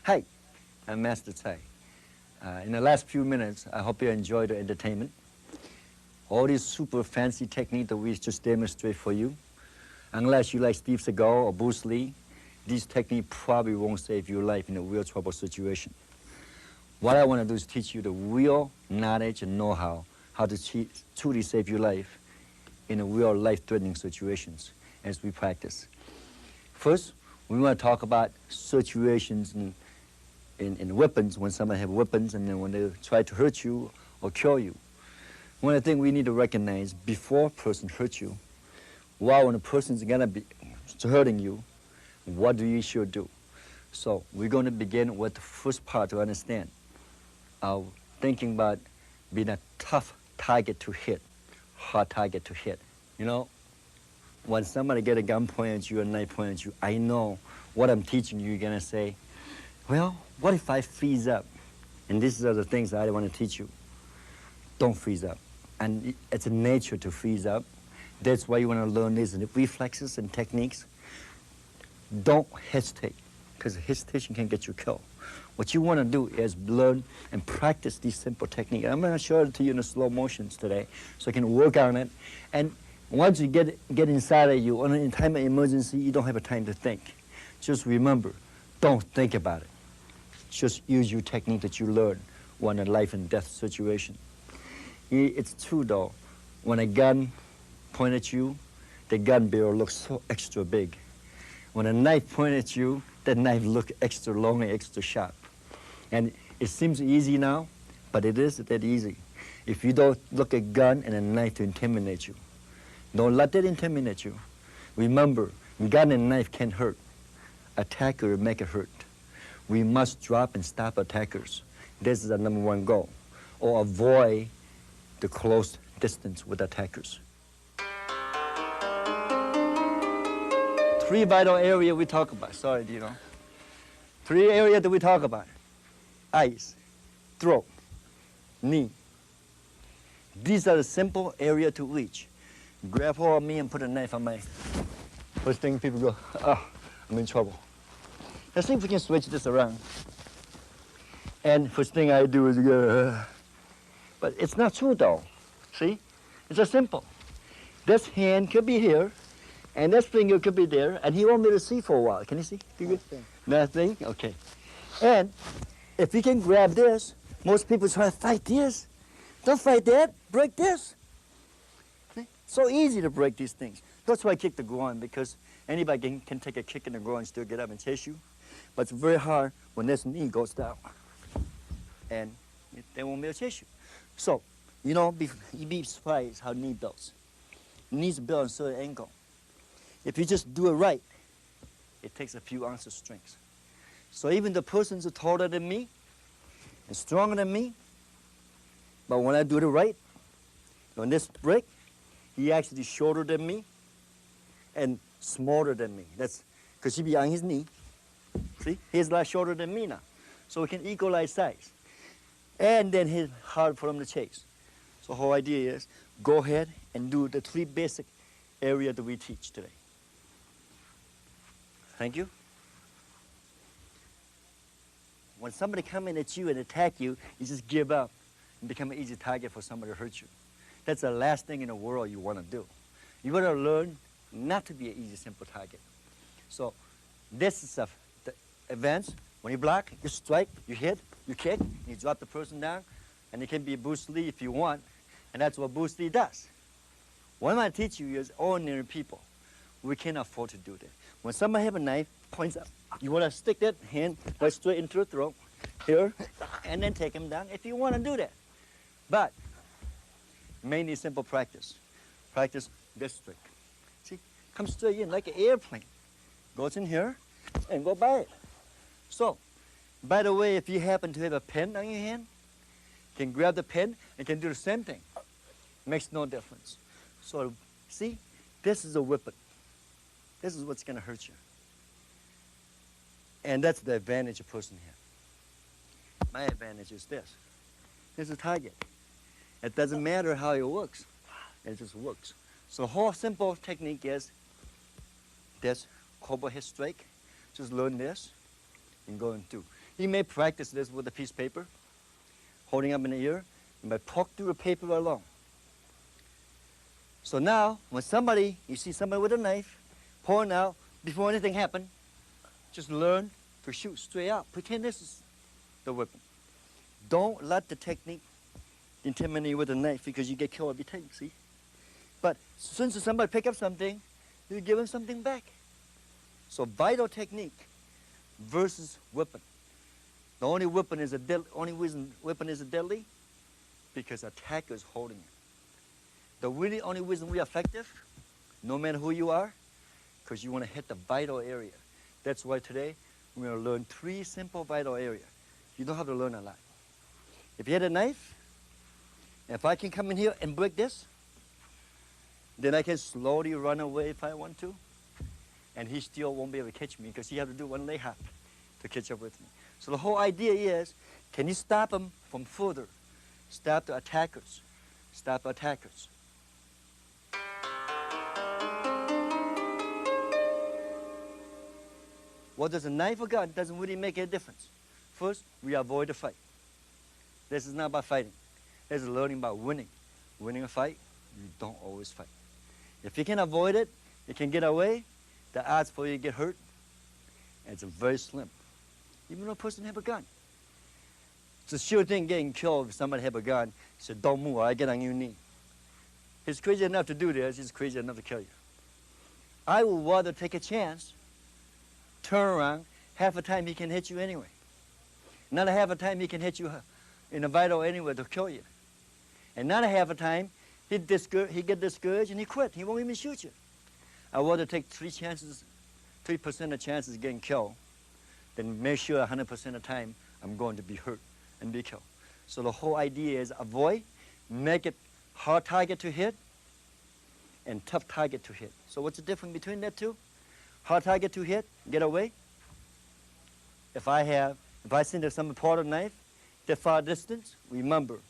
Hi, I'm Master Tsai. In the last few minutes, I hope you enjoyed the entertainment. All these super fancy techniques that we just demonstrate for you, unless you like Steve Seagal or Bruce Lee, these techniques probably won't save your life in a real trouble situation. What I want to do is teach you the real knowledge and know-how to truly save your life in a real life-threatening situations as we practice. First, we want to talk about situations in weapons, when somebody have weapons and then when they try to hurt you or kill you. One of the things we need to recognize before a person hurts you, while when a person's gonna be hurting you, what do you should do? So we're going to begin with the first part to understand. Thinking about being a tough target to hit, hard target to hit. You know, when somebody get a gun pointed at you, a knife pointed at you, I know what I'm teaching you, you're gonna say, well, what if I freeze up? And these are the things I want to teach you. Don't freeze up. And it's a nature to freeze up. That's why you want to learn these reflexes and techniques. Don't hesitate, because hesitation can get you killed. What you want to do is learn and practice these simple techniques. I'm going to show it to you in the slow motions today, so you can work on it. And once you get inside of you, in time of emergency, you don't have a time to think. Just remember, don't think about it. Just use your technique that you learn when a life and death situation. It's true though, when a gun points at you, the gun barrel looks so extra big. When a knife points at you, that knife looks extra long and extra sharp. And it seems easy now, but it isn't that easy. If you don't look at a gun and a knife to intimidate you, don't let that intimidate you. Remember, gun and knife can hurt. Attacker make it hurt. We must drop and stop attackers. This is our number one goal. Or avoid the close distance with attackers. Three vital areas we talk about. Sorry, you know. Three areas that we talk about. Eyes, throat, knee. These are the simple areas to reach. Grab hold of me and put a knife on my... First thing people go, oh, I'm in trouble. Let's see if we can switch this around. And first thing I do is go, but it's not true though. See? It's just simple. This hand could be here, and this finger could be there, and he won't be able to see for a while. Can you see? Nothing. Nothing? Okay. And if you can grab this, most people try to fight this. Don't fight that. Break this. See? So easy to break these things. That's why I kick the groin, because anybody can take a kick in the groin and still get up and chase you. But it's very hard when this knee goes down. And they won't be able to chase you. So, you know, you'd be surprised how knee builds. Knees build on a certain angle. If you just do it right, it takes a few ounces of strength. So even the persons who are taller than me and stronger than me, but when I do it right, on this break, he actually shorter than me and smaller than me. That's because he be on his knee. See, he's a lot shorter than me now. So we can equalize size. And then it's hard for him to chase. So the whole idea is go ahead and do the three basic areas that we teach today. Thank you. When somebody come in at you and attack you, you just give up and become an easy target for somebody to hurt you. That's the last thing in the world you want to do. You want to learn not to be an easy, simple target. So this is the advance. When you block, you strike, you hit, you kick, you drop the person down, and it can be Bruce Lee if you want, and that's what Bruce Lee does. What I teach you is ordinary people. We can't afford to do that. When somebody have a knife, points up, you want to stick that hand right straight into the throat, here, and then take him down if you want to do that. But mainly simple practice. Practice this trick. See, come straight in like an airplane. Goes in here and go by it. So, by the way, if you happen to have a pen on your hand, you can grab the pen and can do the same thing. Makes no difference. So, see, this is a weapon. This is what's going to hurt you. And that's the advantage a person has. My advantage is this. This is a target. It doesn't matter how it works. It just works. So the whole simple technique is this cobra head strike. Just learn this and go and do. You may practice this with a piece of paper, holding up in the ear, and by poke through the paper along. So now, when you see somebody with a knife, pulling out, before anything happens, just learn to shoot straight out. Pretend this is the weapon. Don't let the technique intimidate you with a knife because you get killed every time, see? But as soon as somebody pick up something, you give them something back. So vital technique versus weapon. The only weapon is reason weapon is deadly because attacker is holding it. The really only reason we are effective, no matter who you are, because you want to hit the vital area. That's why today we're going to learn 3 simple vital areas. You don't have to learn a lot. If you had a knife, if I can come in here and break this, then I can slowly run away if I want to, and he still won't be able to catch me because he has to do one leg hop to catch up with me. So the whole idea is, can you stop him from further? Stop the attackers. Stop the attackers. What does a knife or gun doesn't really make a difference. First, we avoid the fight. This is not about fighting. This is learning about winning. Winning a fight, you don't always fight. If you can avoid it, you can get away, the odds for you to get hurt, it's very slim. Even though a person have a gun. It's a sure thing getting killed if somebody have a gun. He said, don't move, or I get on your knee. He's crazy enough to do this, he's crazy enough to kill you. I would rather take a chance, turn around, half the time he can hit you anyway. Another half the time he can hit you in a vital anywhere to kill you. Another half the time he get discouraged and he quit. He won't even shoot you. I would rather take 3% of chances of getting killed than make sure 100% of the time I'm going to be hurt and be killed. So the whole idea is avoid, make it hard target to hit, and tough target to hit. So what's the difference between that two? Hard target to hit, get away. If I send some part of the knife, that far distance, remember,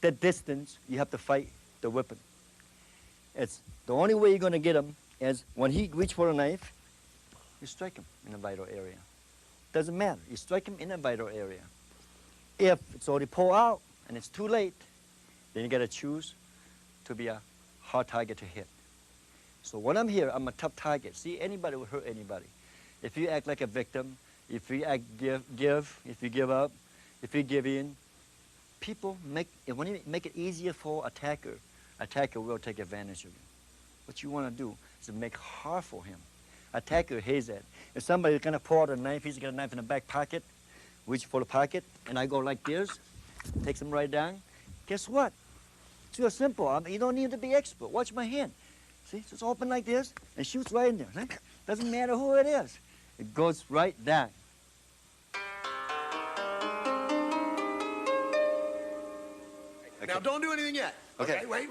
that distance, you have to fight the weapon. It's the only way you're going to get him is when he reach for a knife, you strike him in a vital area. Doesn't matter, you strike him in a vital area. If it's already pulled out and it's too late, then you got to choose to be a hard target to hit. So when I'm here, I'm a tough target. See, anybody will hurt anybody. If you act like a victim, if you if you give up, if you give in, when you make it easier for attacker will take advantage of you. What you want to do is to make hard for him. Attacker hates that. If somebody's going to pull out a knife, he's got a knife in the back pocket, reach for the pocket, and I go like this, takes him right down. Guess what? It's real simple. You don't need to be expert. Watch my hand. See, it's open like this and shoots right in there. Doesn't matter who it is. It goes right down. Okay. Now, don't do anything yet. Okay. Wait.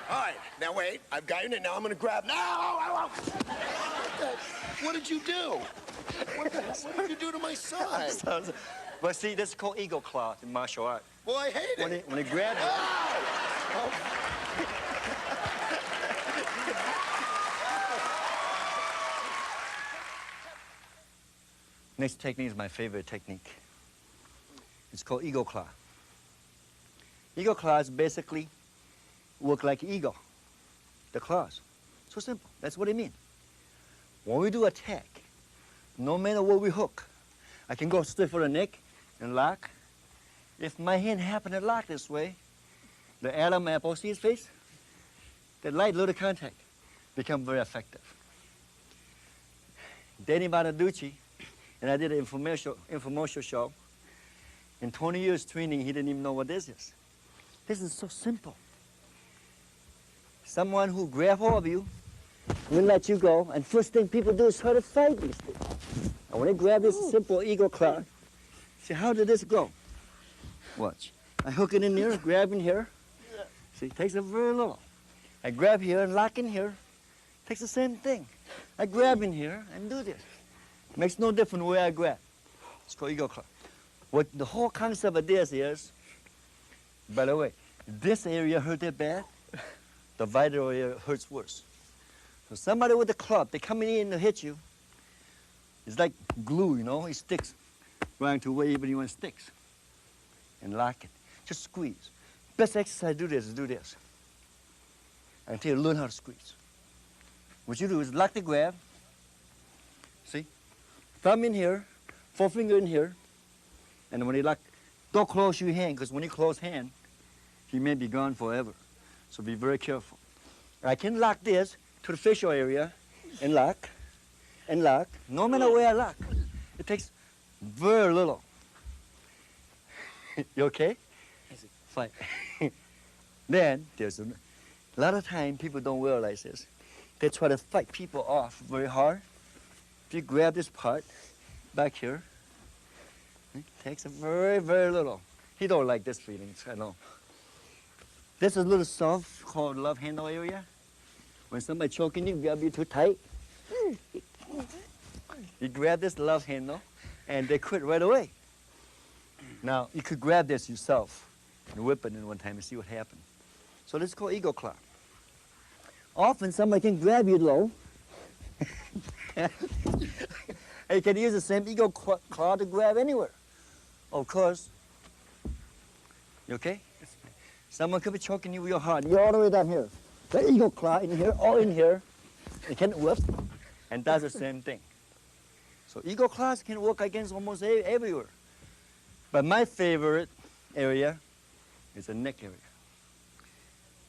All right, now wait. I've got your name. Now I'm going to grab. No! What did you do? What did you do to my son? But see, this is called eagle claw in martial art. Well, I hate it. When he grabs it. Oh! Next technique is my favorite technique. It's called eagle claw. Eagle claws basically work like eagle, the claws. So simple. That's what it means. When we do attack, no matter where we hook, I can go straight for the neck and lock. If my hand happen to lock this way, the Adam apple, see his face? The light little contact become very effective. Danny Bonaducci, and I did an infomercial show. In 20 years training, he didn't even know what this is. This is so simple. Someone who grab hold of you will let you go, and first thing people do is try to fight these things. And when they grab this simple eagle claw, see, how did this go? Watch. I hook it in there, grab in here. See, it takes a very little. I grab here and lock in here. Takes the same thing. I grab in here and do this. Makes no difference where I grab. It's called eagle claw. What the whole concept of this is, by the way, this area hurt that bad, the vital area hurts worse. So somebody with a club, they coming in to hit you, It's like glue, you know, it sticks right to wherever you want it sticks. And lock it. Just squeeze. Best exercise to do this is do this. Until you learn how to squeeze. What you do is lock the grab. See? Thumb in here, forefinger in here. And when you lock, don't close your hand, because when you close hand, he may be gone forever. So be very careful. I can lock this to the facial area and lock, no matter where I lock. It takes very little. You okay? Fine. Then there's a lot of time people don't realize this. They try to fight people off very hard. If you grab this part back here, it takes a very, very little. He don't like this feeling, I know. This is a little soft called love handle area. When somebody choking you, grab you too tight. You grab this love handle and they quit right away. Now, you could grab this yourself and whip it in one time and see what happens. So this is called eagle claw. Often somebody can grab you low. And you can use the same eagle claw to grab anywhere. Of course. You okay? Someone could be choking you real hard. You're all the way down here. The eagle claw in here, all in here. It can whip and does the same thing. So eagle claws can work against almost everywhere. But my favorite area is the neck area.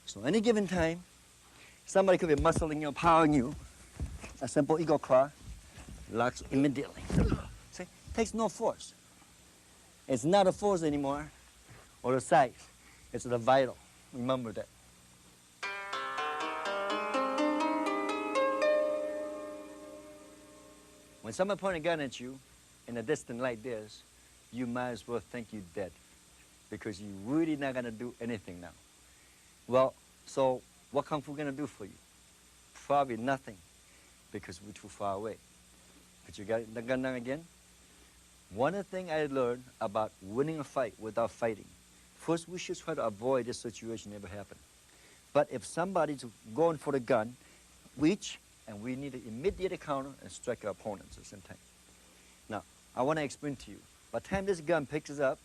So any given time, somebody could be muscling you, powering you. A simple eagle claw locks immediately. See, takes no force. It's not a force anymore, or the size. It's the vital. Remember that. When someone points a gun at you in a distance like this, you might as well think you're dead, because you're really not gonna do anything now. Well, so what Kung Fu gonna do for you? Probably nothing, because we're too far away. But you got the gun down again? One of the things I learned about winning a fight without fighting, first we should try to avoid this situation ever happen. But if somebody's going for the gun, reach, and we need to immediate counter and strike our opponents at the same time. Now, I want to explain to you. By the time this gun picks us up,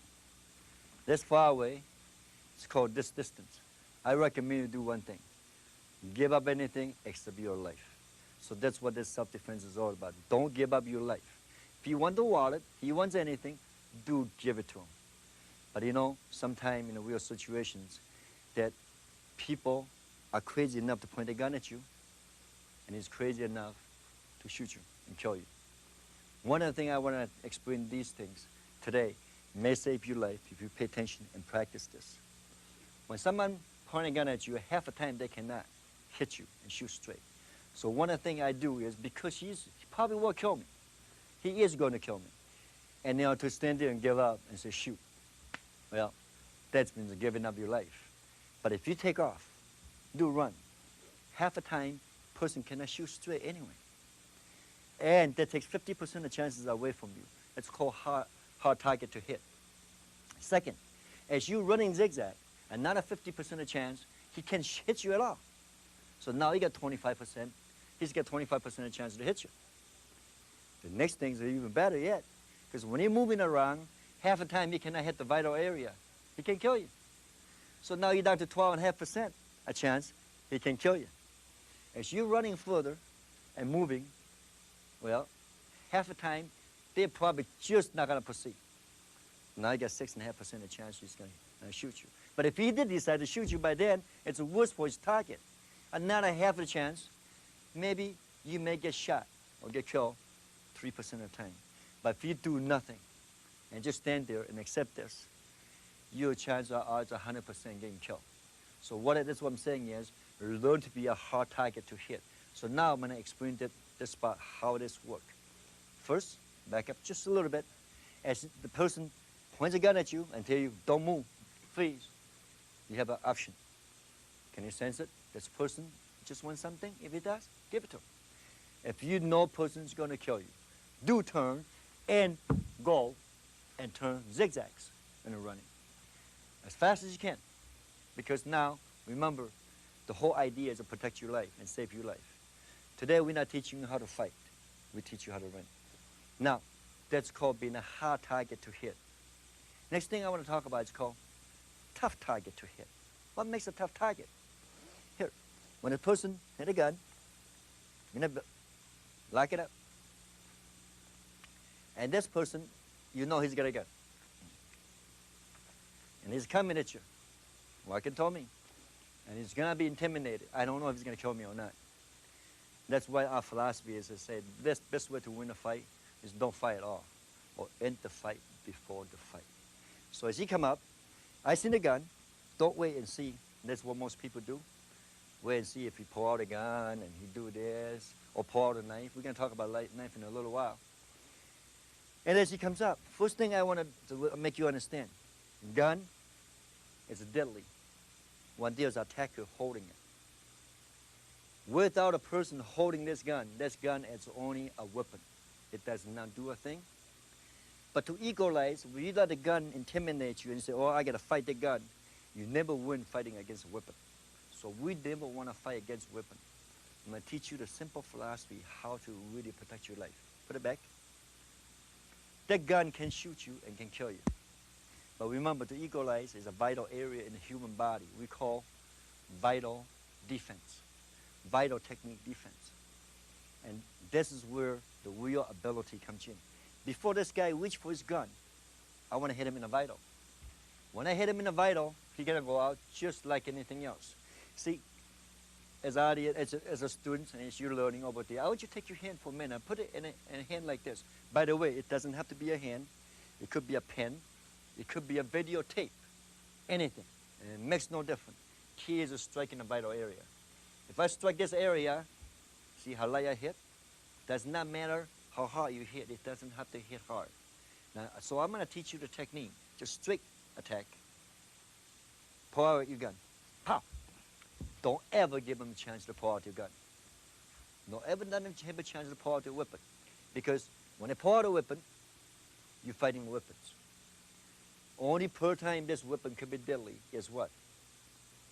this far away, it's called this distance. I recommend you do one thing. Give up anything except your life. So that's what this self-defense is all about. Don't give up your life. If you want the wallet, he wants anything, do give it to him. But you know, sometimes in real situations, that people are crazy enough to point a gun at you, and he's crazy enough to shoot you and kill you. One of the things I want to explain these things today may save your life if you pay attention and practice this. When someone points a gun at you, half the time they cannot hit you and shoot straight. So one of the things I do is, because he probably will kill me. He is going to kill me. And you know, to stand there and give up and say, shoot, well, that means giving up your life. But if you take off, do run, half the time, person cannot shoot straight anyway. And that takes 50% of chances away from you. It's called hard target to hit. Second, as you running zigzag, another 50% of chance he can hit you at all. So now you got 25%. He's got 25% of chance to hit you. The next things are even better yet, because when you're moving around, half the time you cannot hit the vital area. He can kill you. So now you're down to 12.5% a chance he can kill you. As you're running further and moving, well, half the time, they're probably just not going to proceed. Now you got 6.5% of chance he's going to shoot you. But if he did decide to shoot you by then, it's worse for his target. Another half of the chance, maybe you may get shot or get killed 3% of the time. But if you do nothing and just stand there and accept this, your chances are 100% getting killed. So that's what I'm saying is, learn to be a hard target to hit. So now I'm going to explain this part, how this works. First, back up just a little bit. As the person points a gun at you and tell you, don't move, freeze, you have an option. Can you sense it? This person just wants something. If he does, give it to him. If you know person's going to kill you, do turn and go and turn zigzags and running as fast as you can. Because now, remember, the whole idea is to protect your life and save your life. Today, we're not teaching you how to fight. We teach you how to run. Now, that's called being a hard target to hit. Next thing I want to talk about is called tough target to hit. What makes a tough target? Here, when a person hit a gun, lock it up. And this person, you know he's got a gun. And he's coming at you. Larkin told me. And he's going to be intimidated. I don't know if he's going to kill me or not. That's why our philosophy is to say the best way to win a fight is don't fight at all. Or end the fight before the fight. So as he come up, I see the gun. Don't wait and see. That's what most people do. Wait and see if he pull out a gun and he do this. Or pull out a knife. We're going to talk about knife in a little while. And as he comes up, first thing I want to make you understand. Gun is deadly when there's an attacker holding it. Without a person holding this gun is only a weapon. It does not do a thing. But to equalize, when you let the gun intimidate you and you say, oh, I got to fight the gun, you never win fighting against a weapon. So we never want to fight against a weapon. I'm going to teach you the simple philosophy how to really protect your life. Put it back. That gun can shoot you and can kill you. But remember, to equalize is a vital area in the human body we call vital defense, vital technique defense. And this is where the real ability comes in. Before this guy reaches for his gun, I want to hit him in the vital. When I hit him in the vital, he's going to go out just like anything else. See, as a student, and as you're learning over there, I want you to take your hand for a minute and put it in a hand like this. By the way, it doesn't have to be a hand. It could be a pen. It could be a videotape. Anything. And it makes no difference. Key is to strike in the vital area. If I strike this area, see how light I hit? Does not matter how hard you hit. It doesn't have to hit hard. Now, so I'm going to teach you the technique. Just straight attack. Pull out your gun. Pow! Don't ever give them a chance to pull out your gun. Don't ever let them have a chance to pull out your weapon. Because when they pull out a weapon, you're fighting weapons. Only per time this weapon can be deadly is what?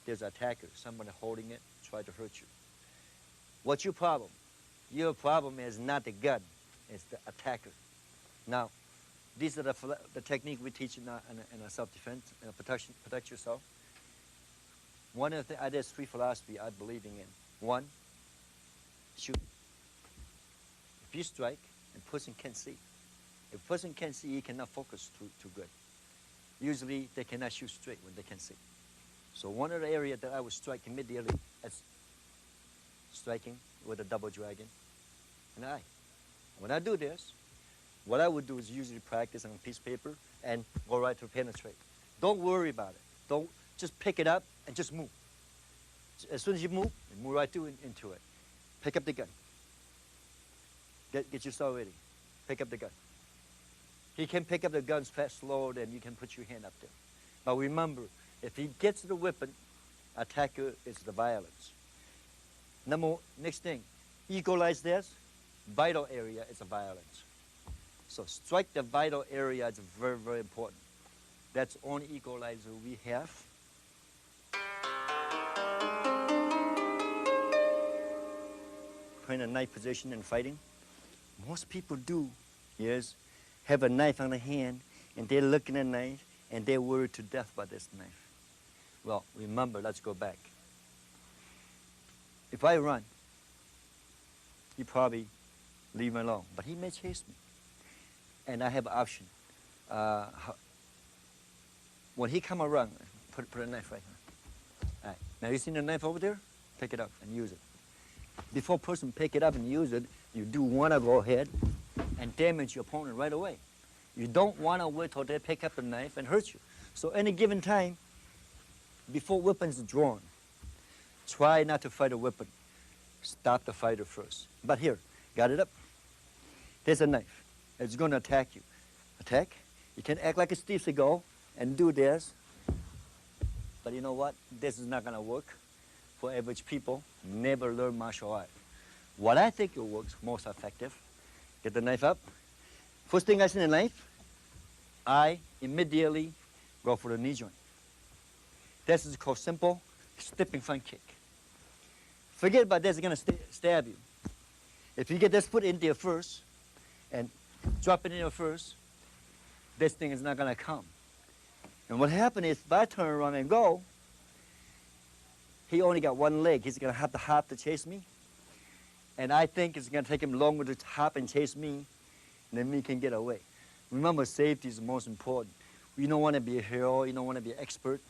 There's an attacker, someone holding it, try to hurt you. What's your problem? Your problem is not the gun, it's the attacker. Now, these are the technique we teach in a self-defense, protect yourself. One of there's three philosophies I believe in. One, shoot. If you strike, a person can't see. If a person can't see, he cannot focus too good. Usually, they cannot shoot straight when they can see. So one of the areas that I would strike immediately is striking with a double dragon an eye. When I do this, what I would do is usually practice on a piece of paper and go right to penetrate. Don't worry about it. Don't just pick it up and just move. As soon as you move right into it. Pick up the gun. Get yourself ready. Pick up the gun. He can pick up the guns fast, slower, then you can put your hand up there. But remember, if he gets the weapon, attacker is the violence. Next thing, equalize this, vital area is a violence. So strike the vital area is very, very important. That's the only equalizer we have. Put in a knife position and fighting. Most people do is have a knife on the hand and they're looking at the knife and they're worried to death about this knife. Well, remember, let's go back. If I run, he probably leave me alone, but he may chase me. And I have an option. When he come around, put a knife right here. All right. Now you see the knife over there? Pick it up and use it. Before a person pick it up and use it, you do want to go ahead and damage your opponent right away. You don't want to wait till they pick up the knife and hurt you. So any given time, before weapons are drawn, try not to fight a weapon. Stop the fighter first. But here, got it up? There's a knife. It's going to attack you. Attack? You can act like a Steve Seagal and do this. But you know what? This is not going to work for average people. Never learn martial art. What I think it works most effective, get the knife up. First thing I see the knife, I immediately go for the knee joint. This is called simple stepping front kick. Forget about this, it's going to stab you. If you get this foot in there first and drop it in here first, this thing is not gonna come. And what happened is, if I turn around and go, he only got one leg. He's gonna have to hop to chase me. And I think it's gonna take him longer to hop and chase me than me can get away. Remember, safety is the most important. You don't wanna be a hero, you don't wanna be an expert.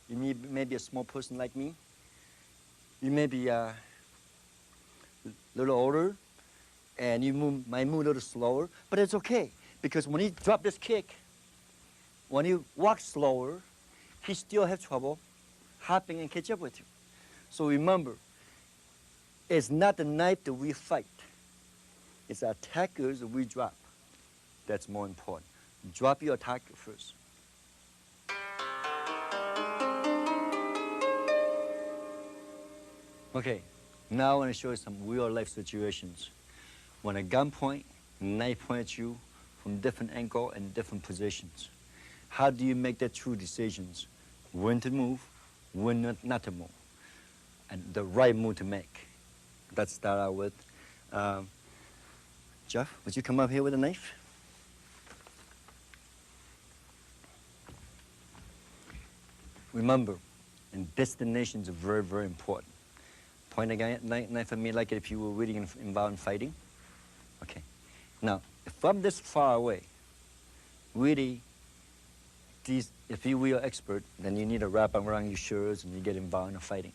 You may be a small person like me. You may be a little older, and you might move a little slower, but it's okay, because when he drop this kick, when you walk slower, he still have trouble hopping and catch up with you. So remember, it's not the knife that we fight. It's our attackers that we drop. That's more important. Drop your attacker first. Okay, now I want to show you some real life situations. When a gun point, knife point at you from different angle and different positions. How do you make that true decisions? When to move, when not to move, and the right move to make. Let's start out with, Jeff, would you come up here with a knife? Remember, and destinations are very, very important. Point a knife at me like if you were really involved in fighting. Okay. Now, if I'm this far away, really, if you were an expert, then you need to wrap around your shirts and you get involved in fighting.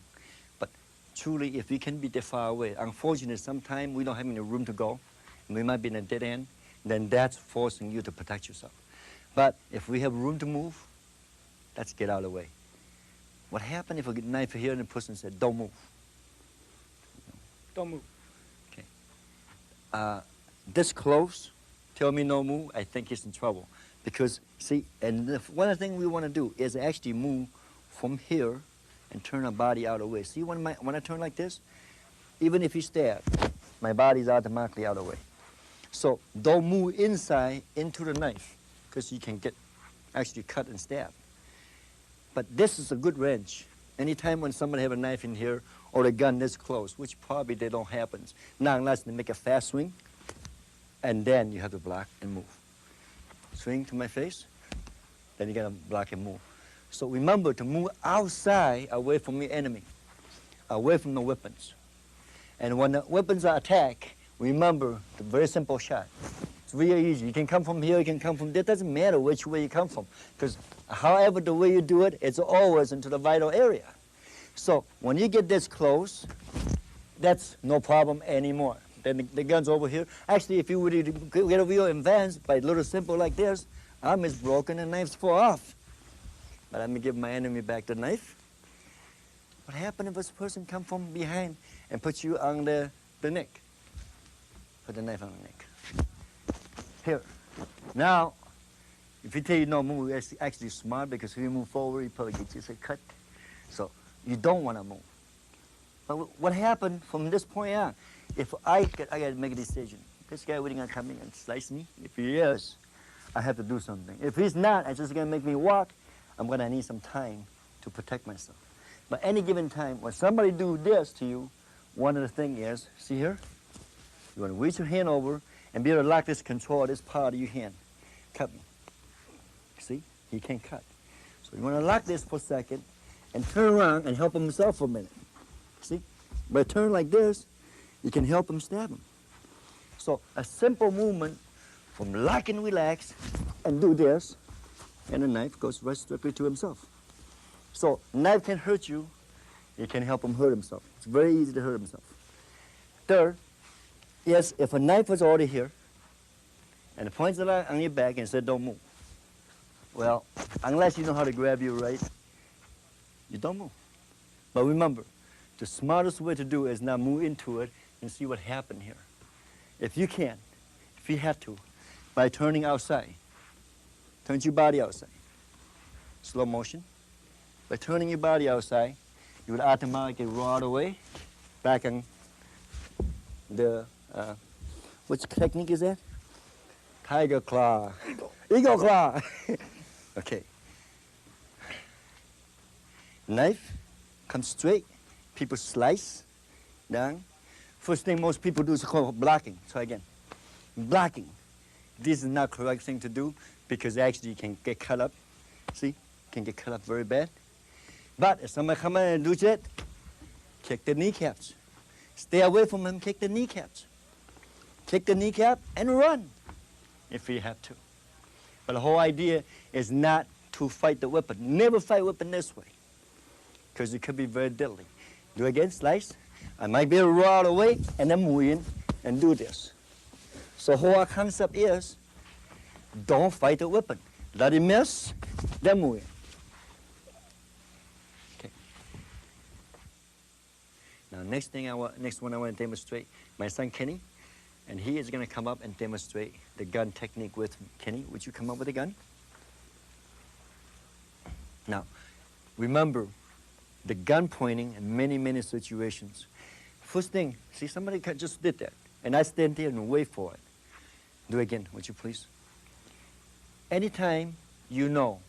But truly, if you can be that far away, unfortunately, sometimes we don't have any room to go, and we might be in a dead end, then that's forcing you to protect yourself. But if we have room to move, let's get out of the way. What happened if a knife here and the person said, don't move? Don't move. Okay. This close, tell me no move, I think he's in trouble. Because, see, and one of the things we want to do is actually move from here and turn our body out of the way. See, when I turn like this, even if you stab, my body's automatically out of the way. So don't move inside into the knife, because you can get actually cut and stab. But this is a good range. Anytime when somebody have a knife in here or a gun this close, which probably they don't happen. Now, unless they make a fast swing, and then you have to block and move. Swing to my face, then you gotta block and move. So remember to move outside, away from your enemy, away from the weapons. And when the weapons are attacked, remember the very simple shot. It's really easy. You can come from here, you can come from there. It doesn't matter which way you come from, because however the way you do it, it's always into the vital area. So when you get this close, that's no problem anymore. Then the gun's over here. Actually, if you were to get a real advanced by a little simple like this, arm is broken and knife's fall off. But let me give my enemy back the knife. What happens if this person come from behind and put you on the neck? Put the knife on the neck. Here. Now, if you tell you no move, it's actually smart, because if you move forward, you probably get yourself cut. So you don't want to move. But what happened from this point on? If I got to make a decision. This guy really gonna come in and slice me? If he is, I have to do something. If he's not, it's just gonna make me walk. I'm gonna need some time to protect myself. But any given time, when somebody do this to you, one of the things is, see here? You wanna reach your hand over and be able to lock this control of this part of your hand. Cut me. See? He can't cut. So you wanna lock this for a second and turn around and help himself for a minute. See? By turn like this, you can help him stab him. So a simple movement from lock and relax and do this, and the knife goes right strictly to himself. So knife can hurt you, it can help him hurt himself. It's very easy to hurt himself. Third, yes, if a knife was already here, and it points it on your back and said don't move. Well, unless you know how to grab you right, you don't move. But remember, the smartest way to do it is now move into it and see what happened here. If you can, if you have to, by turning outside, turn your body outside. Slow motion. By turning your body outside, you would automatically roll out of the way, back on the, which technique is that? Tiger claw. Eagle claw. Okay. Knife comes straight. People slice down. First thing most people do is called blocking. Try again. Blocking. This is not correct thing to do because actually you can get cut up. See, can get cut up very bad. But if somebody come in and do that, kick the kneecaps. Stay away from him, kick the kneecaps. Kick the kneecap and run if you have to. But the whole idea is not to fight the weapon. Never fight weapon this way because it could be very deadly. Do again, slice. I might be able to roll out away and then move in and do this. So whole concept is don't fight the weapon. Let it miss, then move in. Okay. Now next one I want to demonstrate, my son Kenny, and he is going to come up and demonstrate the gun technique with me. Kenny, would you come up with a gun? Now, remember the gun pointing in many, many situations. First thing, see somebody just did that, and I stand there and wait for it. Do it again, would you please? Anytime you know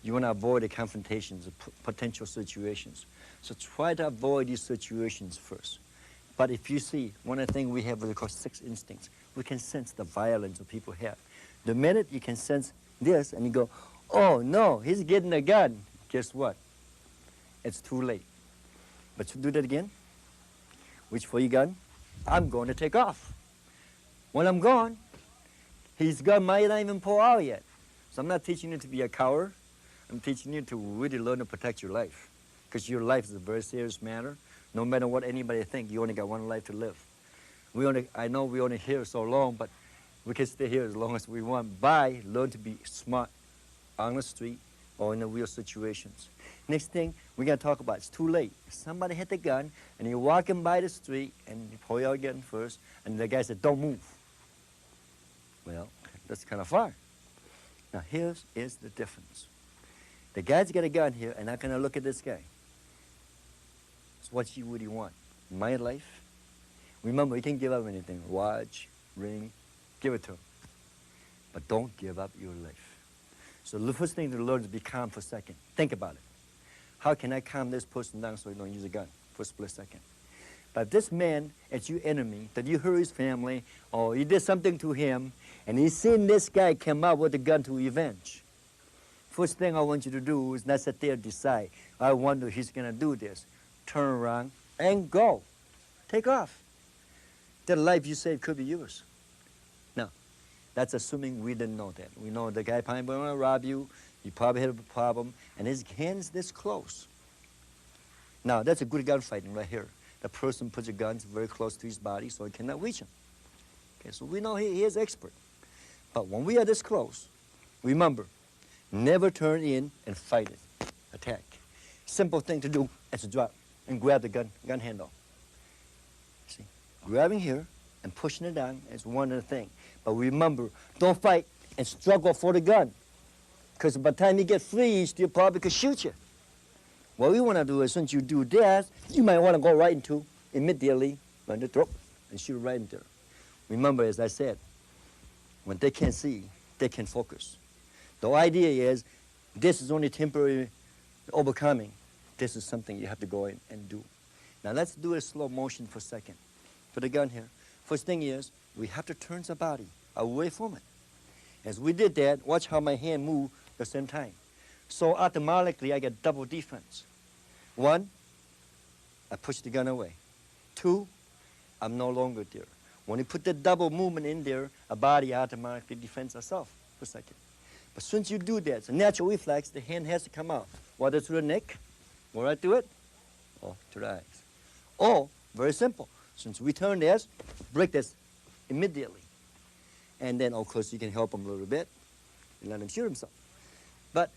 you want to avoid the confrontations of potential situations, so try to avoid these situations first. But if you see, one of the things we have what we call sixth instincts, we can sense the violence that people have. The minute you can sense this and you go, oh no, he's getting a gun, guess what? It's too late. But you do that again, reach for your gun, I'm going to take off. When I'm gone, his gun might not even pull out yet. So I'm not teaching you to be a coward. I'm teaching you to really learn to protect your life. Because your life is a very serious matter. No matter what anybody thinks, you only got one life to live. I know we only here so long, but we can stay here as long as we want by learn to be smart on the street or in the real situations. Next thing we're going to talk about, it's too late. If somebody hit the gun and you're walking by the street and you pull your gun first and the guy said, don't move. Well, that's kind of far. Now here is the difference. The guy's got a gun here and I'm going to look at this guy. So what you really want? My life? Remember, you can give up anything. Watch, ring, give it to him. But don't give up your life. So the first thing to learn is be calm for a second. Think about it. How can I calm this person down so he don't use a gun for a split second? But this man is your enemy, that you hurt his family, or you did something to him, and he's seen this guy come out with a gun to revenge. First thing I want you to do is not sit there and decide, I wonder if he's going to do this. Turn around and go. Take off. The life you saved could be yours. Now, that's assuming we didn't know that. We know the guy probably want to rob you. You probably had a problem, and his hand's this close. Now, that's a good gunfighting right here. The person puts a gun very close to his body so he cannot reach him. Okay, so we know he is expert. But when we are this close, remember, never turn in and fight it. Attack. Simple thing to do is to drop and grab the gun handle. See, grabbing here and pushing it down is one of the things. But remember, don't fight and struggle for the gun. Because by the time you get free, he still probably could shoot you. What we want to do is, since you do that, you might want to go right into, immediately, run the throat and shoot right into it. Remember, as I said, when they can see, they can focus. The idea is, this is only temporary overcoming. This is something you have to go in and do. Now let's do a slow motion for a second. Put the gun here. First thing is, we have to turn the body away from it. As we did that, watch how my hand moved at the same time. So automatically, I get double defense. One, I push the gun away. Two, I'm no longer there. When you put the double movement in there, a body automatically defends itself for a second. But since you do that, it's a natural reflex, the hand has to come out. Whether through the neck, or right through it, or to the eyes. Or, very simple, since we turn this, break this immediately. And then, of course, you can help him a little bit and let him shoot himself. But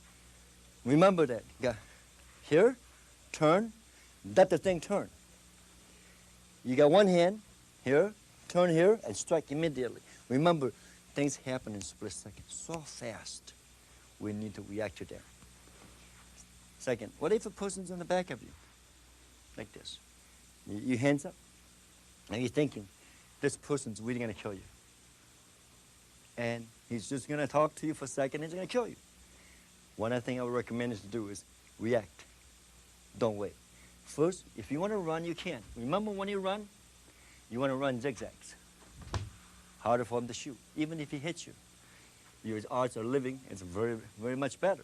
remember that. Here, turn, let the thing turn. You got one hand here, turn here, and strike immediately. Remember, things happen in a split second. So fast, we need to react to that. Second, what if a person's in the back of you? Like this. Your hands up. And you're thinking, this person's really going to kill you. And he's just going to talk to you for a second, and he's going to kill you. One other thing I would recommend is to do is react. Don't wait. First, if you want to run, you can. Remember when you run? You want to run zigzags. harder for him to shoot. Even if he hits you, your odds of living is very, very much better.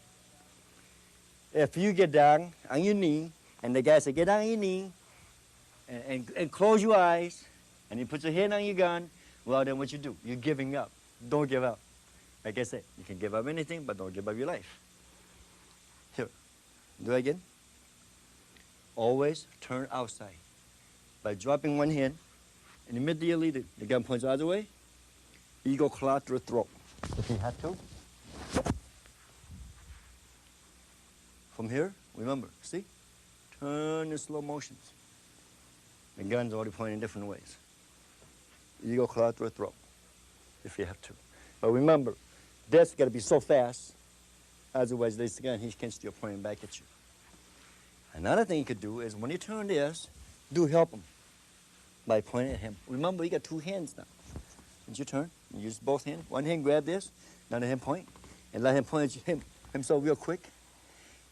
If you get down on your knee, and the guy says, get down on your knee, and close your eyes, and he puts a hand on your gun, well, then what you do? You're giving up. Don't give up. Like I said, you can give up anything, but don't give up your life. Here, do it again. Always turn outside. By dropping one hand, and immediately the gun points the other way, you go claw through the throat. If you have to. From here, remember, see? Turn in slow motions. The gun's already pointing different ways. You go claw through the throat, if you have to. But remember, that's got to be so fast, otherwise this gun, he can still point back at you. Another thing you could do is when you turn this, do help him by pointing at him. Remember, you got two hands now. It's your turn. You use both hands. One hand grab this, another hand point, and let him point at himself real quick,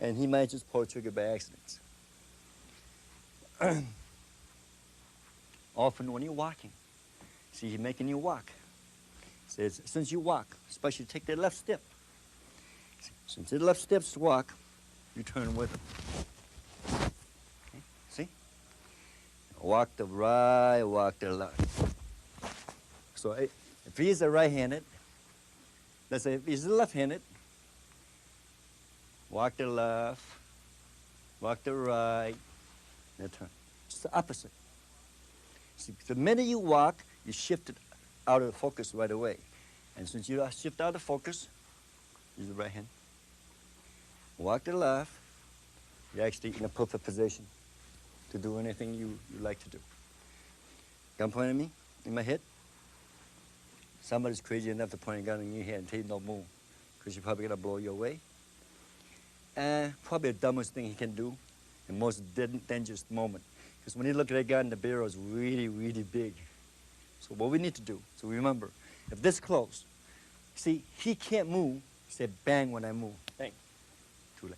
and he might just pull the trigger by accident. Often when you're walking, see, he's making you walk. Says, since you walk, especially take the left step. Since the left steps walk, you turn with him. Okay, see? Walk the right, walk the left. So if he's a right-handed, let's say if he's left-handed, walk the left, walk the right, and turn. Just the opposite. See, the minute you walk, you shift it out of focus right away. And since you shift out of focus, use the right hand. Walk the left, you're actually in a perfect position to do anything you like to do. Gun point at me, in my head. Somebody's crazy enough to point a gun in your head and tell you don't move, because you're probably gonna blow you away. And probably the dumbest thing he can do, the most dangerous moment. Because when you look at that gun, the barrel is really, really big. So what we need to do, so remember, if this close, see, he can't move, say bang when I move, bang, too late.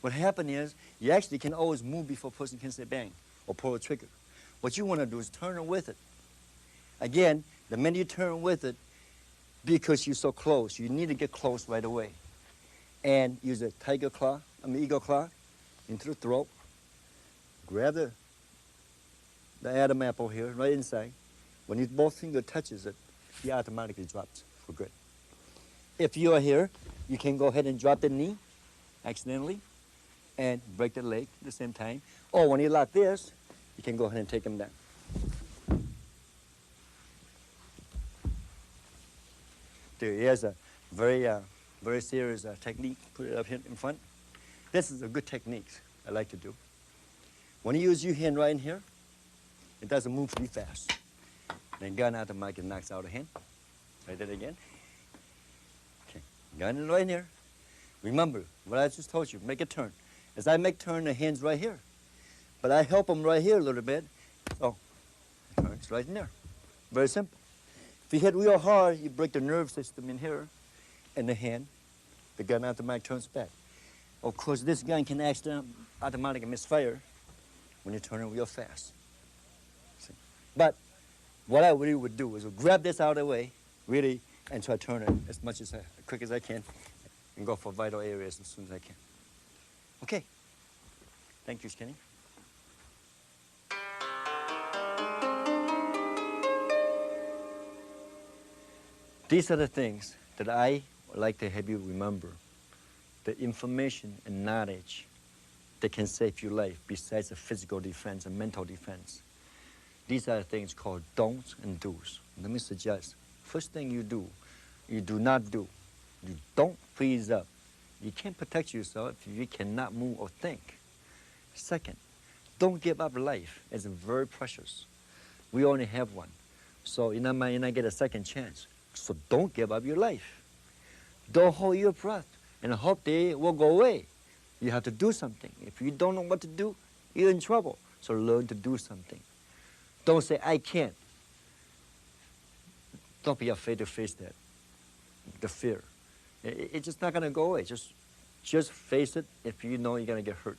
What happened is, you actually can always move before a person can say bang, or pull a trigger. What you wanna do is turn it with it. Again, the minute you turn with it, because you're so close, you need to get close right away. And use a eagle claw into the throat. Grab the Adam apple here, right inside. When you both finger touches it, he automatically drops for good. If you are here, you can go ahead and drop the knee accidentally and break the leg at the same time. Or when you lock this, you can go ahead and take him down. Here's a very serious technique. Put it up here in front. This is a good technique I like to do. When you use your hand right in here, it doesn't move pretty fast. Then gun automatically knocks out a hand. Try that again. Okay, gun right in here. Remember what I just told you, make a turn. As I make turn, the hand's right here. But I help him right here a little bit. Oh, it turns right in there. Very simple. If you hit real hard, you break the nerve system in here and the hand. The gun automatically turns back. Of course, this gun can automatically misfire when you turn it real fast. See? But what I really would do is grab this out of the way, really, and try to turn it as quick as I can and go for vital areas as soon as I can. Okay. Thank you, Skinny. These are the things that I would like to have you remember. The information and knowledge that can save your life besides the physical defense and mental defense. These are things called don'ts and do's. Let me suggest, first thing you do not do. You don't freeze up. You can't protect yourself if you cannot move or think. Second, don't give up life. It's very precious. We only have one. So you might not get a second chance. So don't give up your life. Don't hold your breath and hope they will go away. You have to do something. If you don't know what to do, you're in trouble. So learn to do something. Don't say, I can't. Don't be afraid to face that, the fear. It's just not going to go away. Just face it if you know you're going to get hurt.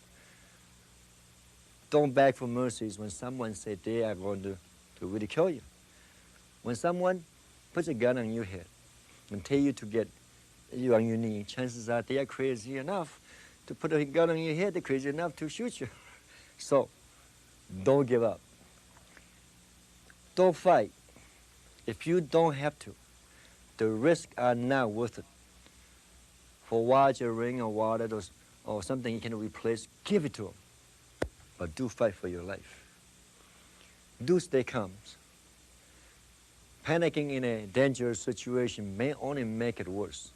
Don't beg for mercies when someone says they are going to really kill you. When someone put a gun on your head and tell you to get you on your knee, chances are they are crazy enough to put a gun on your head, they're crazy enough to shoot you. So, don't give up. Don't fight. If you don't have to, the risks are not worth it. For watch, a ring, or water, or something you can replace, give it to them. But do fight for your life. Do stay calm. Panicking in a dangerous situation may only make it worse.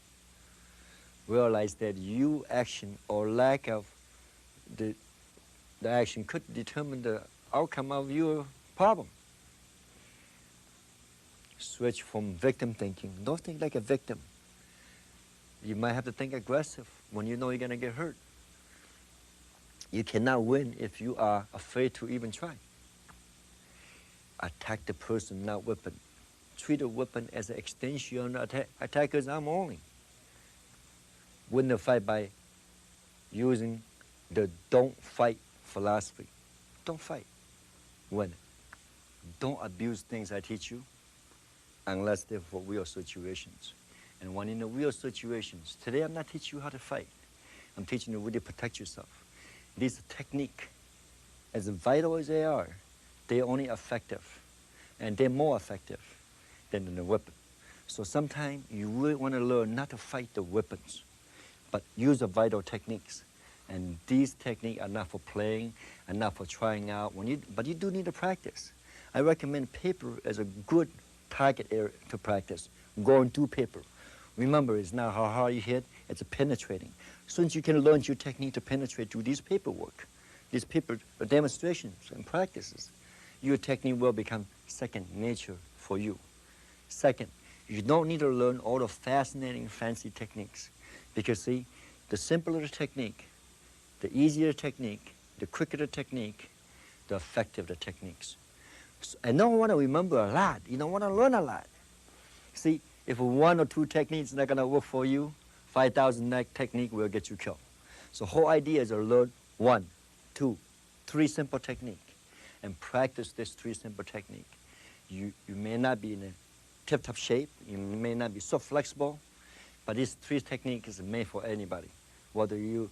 Realize that your action or lack of the action could determine the outcome of your problem. Switch from victim thinking. Don't think like a victim. You might have to think aggressive when you know you're going to get hurt. You cannot win if you are afraid to even try. Attack the person, not weapon. Treat a weapon as an extension of attacker's arm only. Win the fight by using the don't fight philosophy. Don't fight. Win it. Don't abuse things I teach you unless they're for real situations. And when in the real situations, today I'm not teaching you how to fight. I'm teaching you how to protect yourself. These techniques, as vital as they are, they're only effective. And they're more effective than the weapon. So sometimes you really want to learn not to fight the weapons, but use the vital techniques. And these techniques are not for playing, and not for trying out, but you do need to practice. I recommend paper as a good target area to practice. Going through paper. Remember, it's not how hard you hit, it's penetrating. Since you can learn your technique to penetrate through these paperwork, these paper demonstrations and practices, your technique will become second nature for you. Second, you don't need to learn all the fascinating, fancy techniques. Because see, the simpler the technique, the easier the technique, the quicker the technique, the effective the techniques. So, and don't want to remember a lot. You don't want to learn a lot. See, if one or two techniques not going to work for you, 5,000 technique will get you killed. So whole idea is to learn 1, 2, 3 simple technique and practice this 3 simple technique. You may not be in a tip-top shape, you may not be so flexible, but these 3 techniques are made for anybody. Whether you're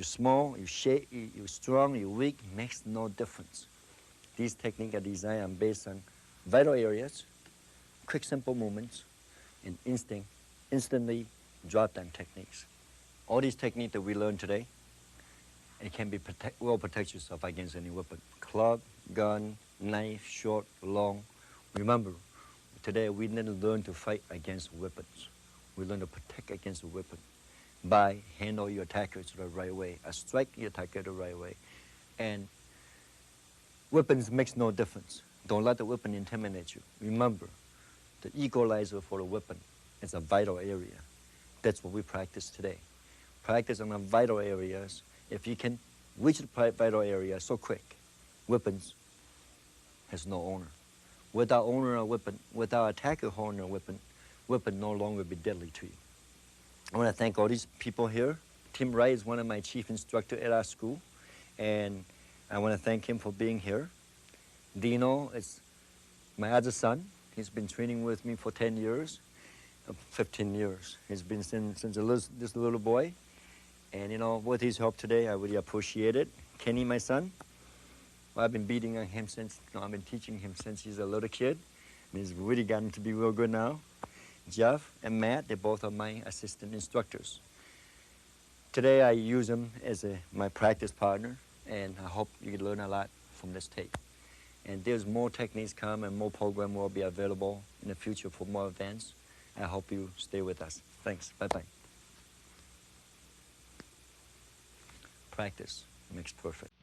small, you're strong, you're weak, makes no difference. These techniques are designed and based on vital areas, quick, simple movements, and instantly drop-down techniques. All these techniques that we learned today, it can be well protect yourself against any weapon. Club, gun, knife, short, long. Remember, today we didn't learn to fight against weapons. We learn to protect against a weapon by handle your attackers the right way, strike your attacker the right way. And weapons makes no difference. Don't let the weapon intimidate you. Remember, the equalizer for the weapon is a vital area. That's what we practice today. Practice on the vital areas. If you can reach the vital area so quick, weapons has no owner. Without owner of weapon, without attacker owner of weapon no longer be deadly to you. I want to thank all these people here. Tim Wright is one of my chief instructors at our school, and I want to thank him for being here. Dino is my other son. He's been training with me for 10 years, 15 years. He's been since this little boy. And you know, with his help today, I really appreciate it. Kenny, my son, well, I've been beating on him since, I've been teaching him since he's a little kid. And he's really gotten to be real good now. Jeff and Matt, they both are my assistant instructors. Today I use them as my practice partner, and I hope you can learn a lot from this tape. And there's more techniques come and more program will be available in the future for more events. I hope you stay with us. Thanks. Bye-bye. Practice makes perfect.